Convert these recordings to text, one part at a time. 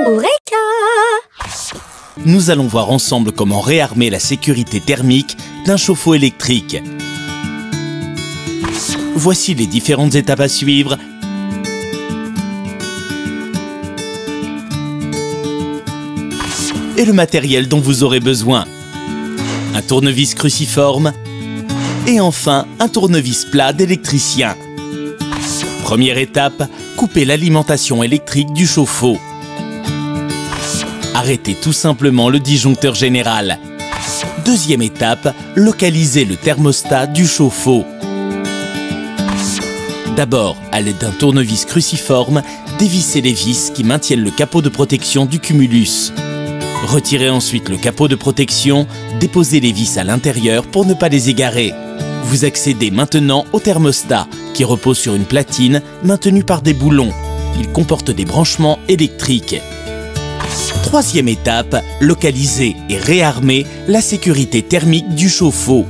Eureka! Nous allons voir ensemble comment réarmer la sécurité thermique d'un chauffe-eau électrique. Voici les différentes étapes à suivre. Et le matériel dont vous aurez besoin. Un tournevis cruciforme et enfin un tournevis plat d'électricien. Première étape, couper l'alimentation électrique du chauffe-eau. Arrêtez tout simplement le disjoncteur général. Deuxième étape, localisez le thermostat du chauffe-eau. D'abord, à l'aide d'un tournevis cruciforme, dévissez les vis qui maintiennent le capot de protection du cumulus. Retirez ensuite le capot de protection, déposez les vis à l'intérieur pour ne pas les égarer. Vous accédez maintenant au thermostat, qui repose sur une platine maintenue par des boulons. Il comporte des branchements électriques. Troisième étape, localiser et réarmer la sécurité thermique du chauffe-eau.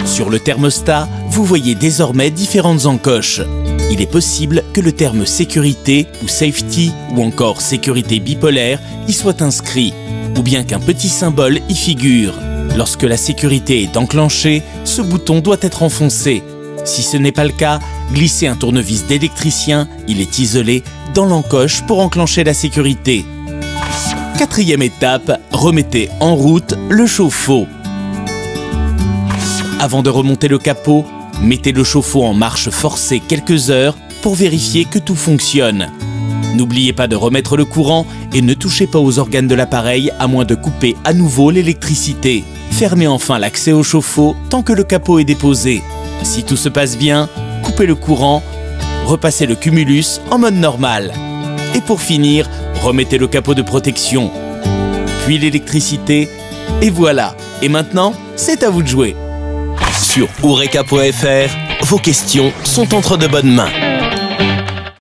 Sur le thermostat, vous voyez désormais différentes encoches. Il est possible que le terme sécurité ou safety ou encore sécurité bipolaire y soit inscrit, ou bien qu'un petit symbole y figure. Lorsque la sécurité est enclenchée, ce bouton doit être enfoncé. Si ce n'est pas le cas, glissez un tournevis d'électricien, il est isolé, dans l'encoche pour enclencher la sécurité. Quatrième étape, remettez en route le chauffe-eau. Avant de remonter le capot, mettez le chauffe-eau en marche forcée quelques heures pour vérifier que tout fonctionne. N'oubliez pas de remettre le courant et ne touchez pas aux organes de l'appareil à moins de couper à nouveau l'électricité. Fermez enfin l'accès au chauffe-eau tant que le capot est déposé. Si tout se passe bien, coupez le courant, repassez le cumulus en mode normal. Et pour finir, remettez le capot de protection, puis l'électricité, et voilà. Et maintenant, c'est à vous de jouer. Sur Eureka.fr, vos questions sont entre de bonnes mains.